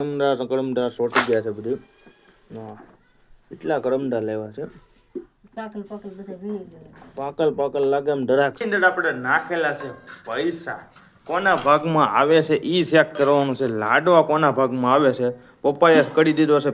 કરમદા સોટી ગયા છે બધું. એટલા કરમદા લેવા છે. પાકલ લાગે એમ ધરાક. આપણે નાખેલા છે પૈસા. કોના ભાગમાં આવે છે ઈ ચેક કરવાનું છે. લાડવા કોના ભાગમાં આવે છે. પપ્પાએ કરી દીધો છે.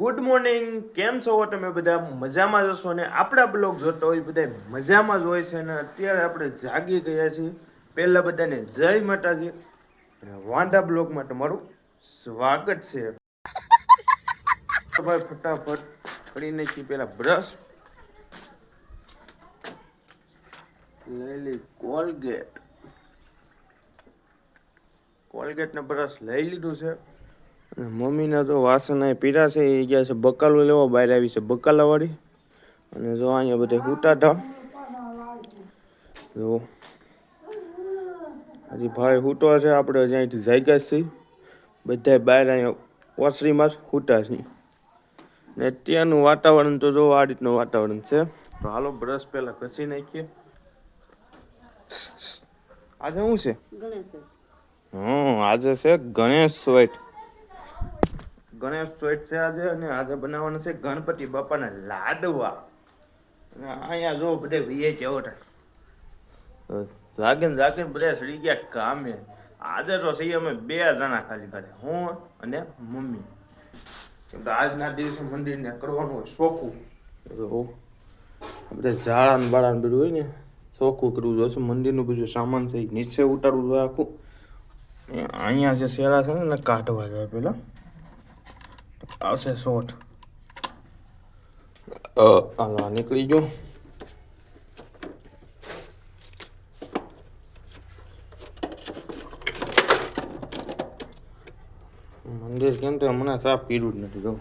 ગુડ મોર્નિંગ, કેમ છો તમે બધા? મજામાં જ હશો ને? આપણા બ્લોગ જોતો હોય બધા મજામાં જ હોય છે ને અત્યારે આપણે જાગી ગયા છીએ. પહેલા બધાને જય માતાજી. વાંડા બ્લોગમાં તમારું સ્વાગત છે. ભાઈ ફટાફટ કરી નાખી પેલા બ્રશ લઈ લી. કોલગેટ ને બ્રશ લઈ લીધું છે. મમ્મીના તો વાસણ પીરા છે. એ ગયા છે બકાલો લેવા, બહાર આવી છે બકાલા વાળી. અને જો અહીંયા બધા હુટા હતા. જો હજી ભાઈ હુતો છે. આપણે જ્યાંથી જાગ્યા છીએ બધા બહાર અહીંયા ઓસરીમાં જ હુટા છીએ. ને અત્યારનું વાતાવરણ તો જો આ રીતનું વાતાવરણ છે. તો હાલો બ્રશ પહેલા ઘસી નાખીએ. આજે શું છે? આજે છે ગણેશ સ્વેટ. છે આજે. અને આજે બનાવવાનું છે ગણપતિ બાપાના લાડવા. અહીંયા જો બધે વીએ જેવો જાગે બધા સડી ગયા કામે. આજે તો સહી અમે 2 જણા ખાલી કરે, હું અને મમ્મી. કેમ કે આજના દિવસે મંદિરને કરવાનું હોય ચોખ્ખું. આપણે ઝાડા ને બાળા બધું હોય ને ચોખ્ખું કરવું જોઈશે. મંદિરનું બધું સામાન છે નીચે ઉતારવું જોઈએ આખું. અહીંયા જે શેરા છે ને કાઢવા જાય પેલા આવશે શોટ. હાલો નીકળી ગયો. મંદિર કેમ તો હમણાં સાફ કર્યું જ નથી. જો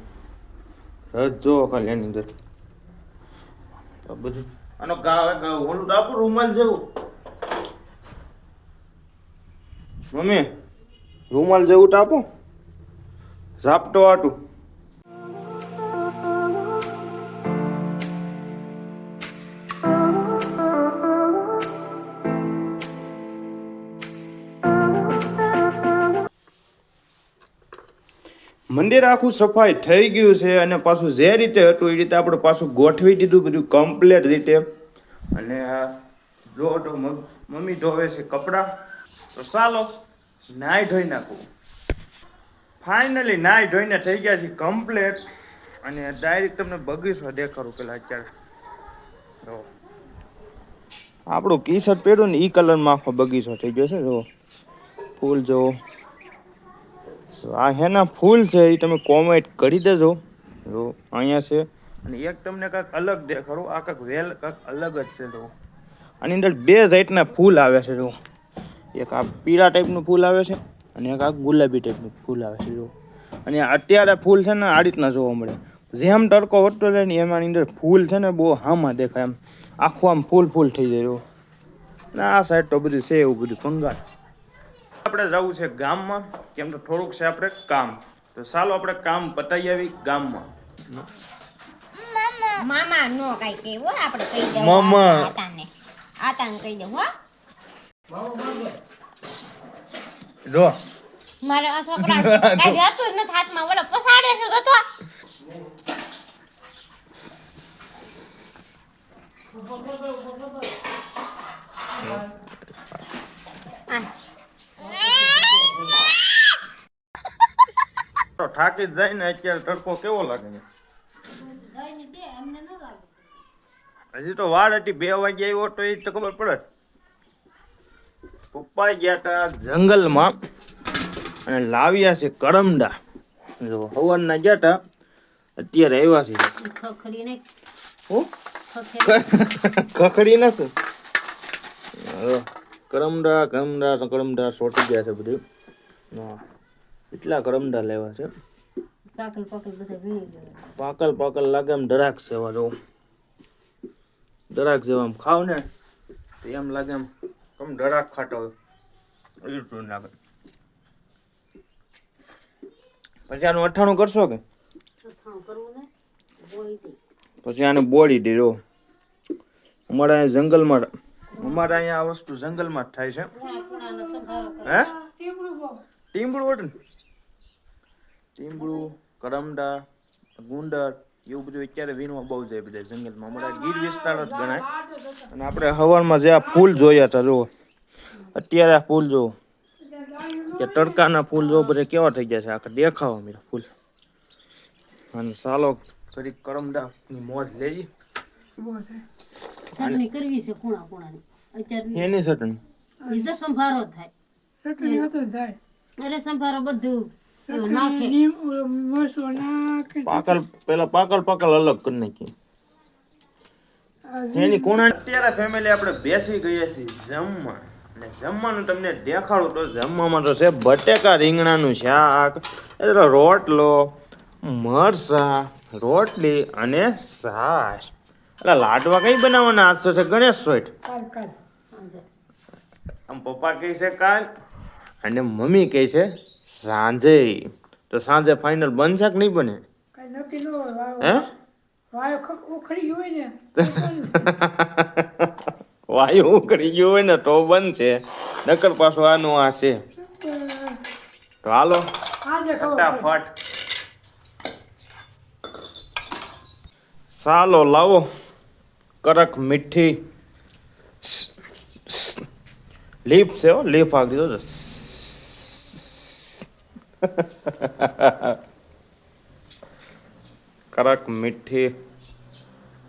રજ જો ખાલી એની અંદર બધું. આનો ઓલું આપું રૂમાલ જેવું. મમ્મી રૂમાલ જેવું ટાપો ઝાપટો આટું. મંદિર આખું સફાઈ થઈ ગયું છે. અને પાછું જે રીતે હતું એ રીતે આપણે પાછું ગોઠવી દીધું બધું કમ્પ્લીટ રીતે. અને જો તો મમ્મી ધોવે છે કપડાં. તો ચાલો નાહી ધોઈ નાખું. ફાઇનલી નાહી ધોઈને થઈ ગયા છે કમ્પ્લીટ. અને ડાયરેક્ટ તમને બગીચો દેખાડું પેલા. અત્યારે આપણું ટી શર્ટ પહેર્યું ને એ કલરમાં આખો બગીચો થઈ ગયો છે. જો ફૂલ જો આ હેના ફૂલ છે એ તમે કોમેન્ટ કરી દેજો. જો અહીંયા છે. અને એક તમને કાંઈક અલગ દેખાડું. આ કાંઈક વેલ કાંઈક અલગ જ છે. જો આની અંદર 2 જાતના ફૂલ આવે છે. જો એક આ પીળા ટાઈપનું ફૂલ આવે છે અને એક આ ગુલાબી ટાઈપનું ફૂલ આવે છે. જો અને અત્યારે ફૂલ છે ને આ રીતના જોવા મળે. જેમ તડકો વધતો જાય ને એમ આની અંદર ફૂલ છે ને બહુ હામાં દેખાય. એમ આખું આમ ફૂલ થઈ જાય. જો આ સાઈડ તો બધું છે એવું બધું ભંગાર. આપણે જવું છે ગામમાં. કેમ તો થોડુંક છે આપણે કામ. તો ચાલો આપણે કામ પતાવી આવી ગામમાં. મામા નો કઈ કેવો આપણે કહી દેવું. મામા આતાને કહી દેવું. હો જો મારા આ છોકરા કઈ જતું જ નથી હાથમાં. ઓલો પસાડે છે તો થાકી જાય ને. અત્યારે તડકો કેવો લાગે છે. હજી તો વાર હતી. 2 વાગે આવ્યો તો એ તો ખબર પડે. પપ્પા ગયા હતા જંગલમાં અને લાવ્યા છે કરમદા. જો હવારના ગયા હતા અત્યારે આવ્યા છે. ખખડી નાખું. કરમદા સોટી ગયા છે બધું. એટલા કરમદા લેવા છે. પાકલ લાગે એમ ધરાક સેવા. જો ધરાક જેવા ખાવ ને તો એમ લાગે એમ કમ ધરાક ખાતા હોય એટલું લાગે. પછી આનું 98 કરશો કે? પછી આને બોળી દે. જો અમારા અહીંયા જંગલમાં અમારા અહીંયા આ વસ્તુ જંગલમાં જ થાય છે. હે ટીમડું વટે ને ટીમડું કરમડા ગુંદર એવું બધું અત્યારે વીણવા બહુ જાય બધા જંગલમાં. અમારા ગીર વિસ્તાર જ ગણાય. અને આપણે હવારમાં જે આ ફૂલ જોયા હતા જુઓ, અત્યારે આ ફૂલ જુઓ કે તડકાના ફૂલ જો બધા કેવા થઈ ગયા છે, આખા દેખાવા મેં ફૂલ. અને ચાલો ઘડીક કરમદાની મોજ લેવી. ચટણી કરવી છે કુણા કુણાની અત્યારે એની ચટણી ઈ તો સંભારો થાય ચટણી હતો જાય અરે સંભારો બધું નાખે નીમ મસો નાખે પાકલ અલગ કરી નાખી. એની કોણા અત્યારે ફેમિલી આપણે બેસી ગયા છીએ જમવા. અને જમવાનું તમને દેખાડું તો જમવામાં તો છે બટેકા રીંગણાનું શાક, એટલે રોટલો, મરસા, રોટલી અને છાશ. એટલે લાડવા કઈ બનાવવાના? આજ તો છે ગણેશ ચોથ. કાલ આમ પપ્પા કહે છે કાલ અને મમ્મી કહે છે સાંજે. તો સાંજે ફાઇનલ બનશે કે નહીં બને? કઈ નક્કી ન હોય હે વાયો ઉખડી હોય ને વાયુ ઉકળી ગયું હોય ને તો બનશે, નકર પાછું આનું આ છે. તો હાલો આજે ખબર ફટાફટ ચાલો લાવો કડક મીઠી લીફ છે હો, લીફ આ દીધો છે. કડક મીઠી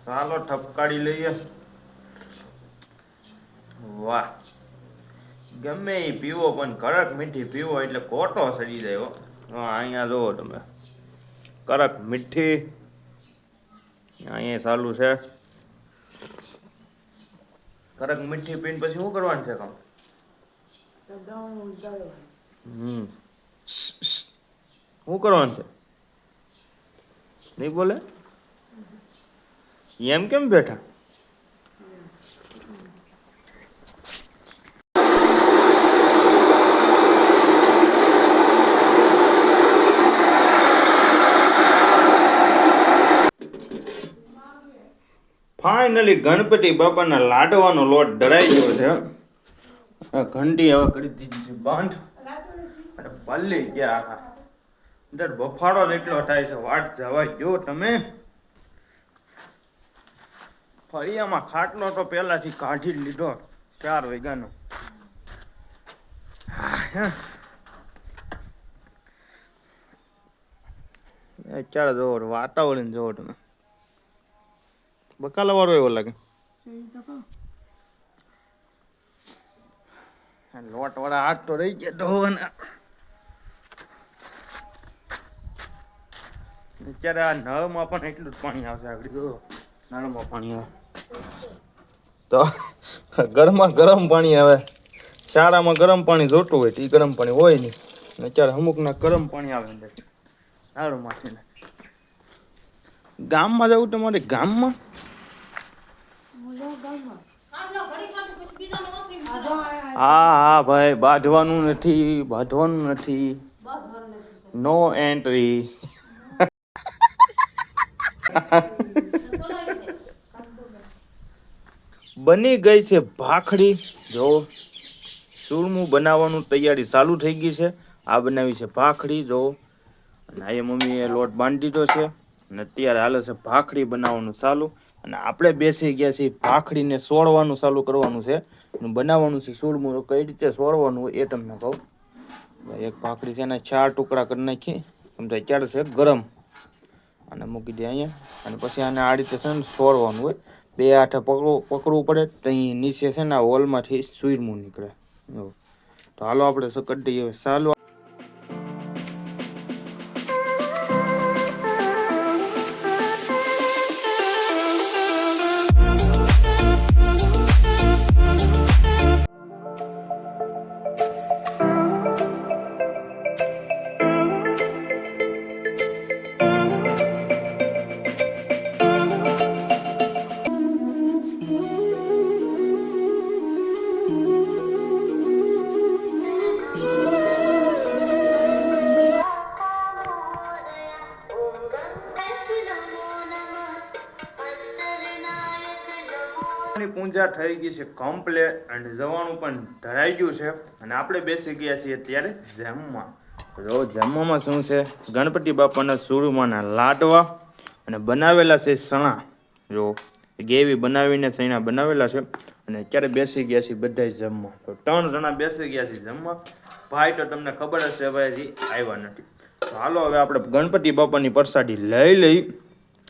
ચાલો ઠપકાડી લઈએ. વાહ, ગમે એ પીવો પણ કડક મીઠી પીવો એટલે કોટો સડી જાય હો. હા, અહીંયા જુઓ તમે કડક મીઠી અહીંયા ચાલુ છે. કડક મીઠી પીને પછી શું કરવાનું છે કામ? શું કરવાનું છે? નહીં બોલે એમ કેમ બેઠા? ફાઇનલી ગણપતિ બાપાના લાડવાનો લોટ ડરાઈ ગયો છે. ઘંટી હવે કરી દીધી છે બંધ અને પલ્લી ગયા આખા. અંદર બફાડો જ એટલો થાય છે, વાટ જવા ગયો તમે. ફળિયામાં ખાટલો તો પહેલાથી કાઢી જ લીધો 4 વાગ્યાનો. અત્યારે જોવો વાતાવરણ જોવો તમે, બકાલા વાળો એવો લાગે. લોટ વાળા હાથ તો રહી ગયા ધોવાના. અત્યારે આ નળમાં પણ એટલું જ પાણી આવશે. આગળ જો નળમાં પાણી આવે તો ગરમમાં ગરમ પાણી આવે. શાળામાં ગરમ પાણી જોતું હોય તો એ ગરમ પાણી હોય નહીં. અત્યારે અમુકના ગરમ પાણી આવે અંદર નળમાંથી. ગામમાં જવું તમારે? ગામમાં હા ભાઈ, બાંધવાનું નથી. No entry. બની ગઈ છે ભાખડી. જો ચૂરમું બનાવવાનું તૈયારી ચાલુ થઈ ગઈ છે. આ બનાવી છે ભાખડી. જો અને આ મમ્મીએ લોટ બાંધી દીધો છે અને અત્યારે હાલે છે ભાખડી બનાવવાનું ચાલુ. અને આપણે બેસી ગયા છીએ ભાખડીને સોળવાનું ચાલુ કરવાનું છે. બનાવવાનું છે ચૂરમું. કઈ રીતે સોળવાનું હોય એ તમને કહું. એક ભાખડી છે એના 4 ટુકડા કરી નાખી. સમજો અત્યારે છે ગરમ અને મૂકી દે અહીંયા. અને પછી આને આ રીતે છે ને સોળવાનું હોય. 2 હાથે પકડવું પડે તો અહીં નીચે છે ને હોલમાંથી ચૂરમું નીકળે. તો હાલો આપણે કરી દઈએ ચાલુ. પૂજા થઈ ગઈ છે કમ્પ્લેટ અને જવાનું પણ ધરાઈ ગયું છે અને આપણે બેસી ગયા છીએ ત્યારે જમવા. તો જમવામાં શું છે? ગણપતિ બાપાના સુરમાના લાડવા અને બનાવેલા છે સણા. જો ગેવી બનાવીને સણા બનાવેલા છે અને અત્યારે બેસી ગયા છીએ બધા જમવા. તો 3 જણા બેસી ગયા છીએ જમવા. ભાઈ તો તમને ખબર હશે ભાઈ હજી આવ્યા નથી. તો હાલો હવે આપણે ગણપતિ બાપાની પ્રસાદી લઈ લઈ.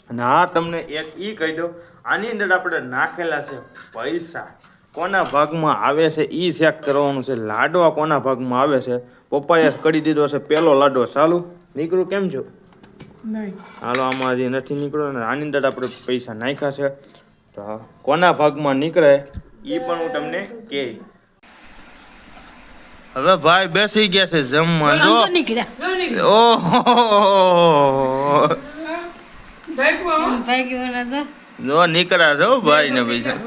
અને આ તમને એક ઈ કહી દો, આની અંદર આપણે નાખેલા છે પૈસા. કોના ભાગમાં આવે છે ઈ ચેક કરવાનું છે. લાડવા કોના ભાગમાં આવે છે? પપ્પાએ કરી દીધો છે પેલો લાડવો. ચાલુ નીકળું કેમ છો? નહીં હાલો આમાં હજી નથી નીકળ્યો ને આની અંદર આપણે પૈસા નાખ્યા છે. તો કોના ભાગમાં નીકળે ઈ પણ હું તમને કહી. હવે ભાઈ બેસી ગયા છે જમવા. જો ઓહો જો નીકળ્યા છો ભાઈ ને પૈસા.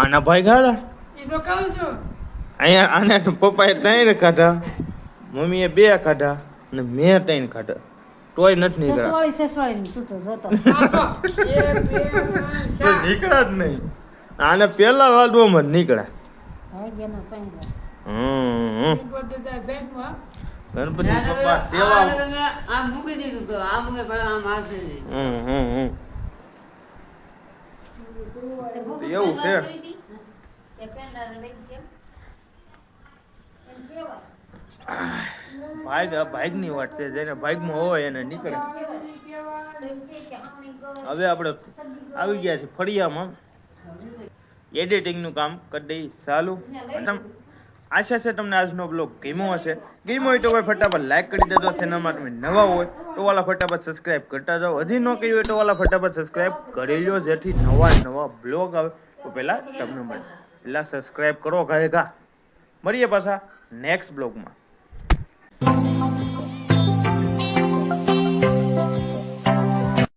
આના ભાઈ ગાડા એ તો કહું છું. અહીંયા આને તો પપ્પાએ 3 ખાધા, મમ્મીએ 2 ખાધા અને મેં 3 ખાધા, તોય નથી નીકળ્યા. સસવાળી તું તો જોતો. નીકળ્યા જ નહીં. આને પેલા લાડવામાં જ નીકળ્યા. ભાગ્યના પાંદડા. બેંકમાં ગણપતિ પપ્પા સેવા. આમ મૂકી દીધું તો આમ મૂકે પણ આમ આવશે નહીં. એવું છે. ભાગની વાત છે, જેને ભાગમાં હોય એને નીકળે. હવે આપણે આવી ગયા છે ફળિયામાં. એડિટિંગનું કામ કરી દઈ ચાલુ. આશા છે તમને આજનો બ્લોગ ગમ્યો હશે. ગમ્યો હોય તો ભાઈ ફટાફટ લાઈક કરી દેજો. ચેનલમાં તમે નવા હોય તો વાલા ફટાફટ સબસ્ક્રાઇબ કરતા જાઓ. હજી ન કર્યું હોય તો વાલા ફટાફટ સબસ્ક્રાઇબ કરી લો, જેથી નવા બ્લોગ આવે તો પહેલા તમને મળે. પહેલા સબસ્ક્રાઇબ કરો. ઘા મળીએ પાછા નેક્સ્ટ બ્લોગમાં.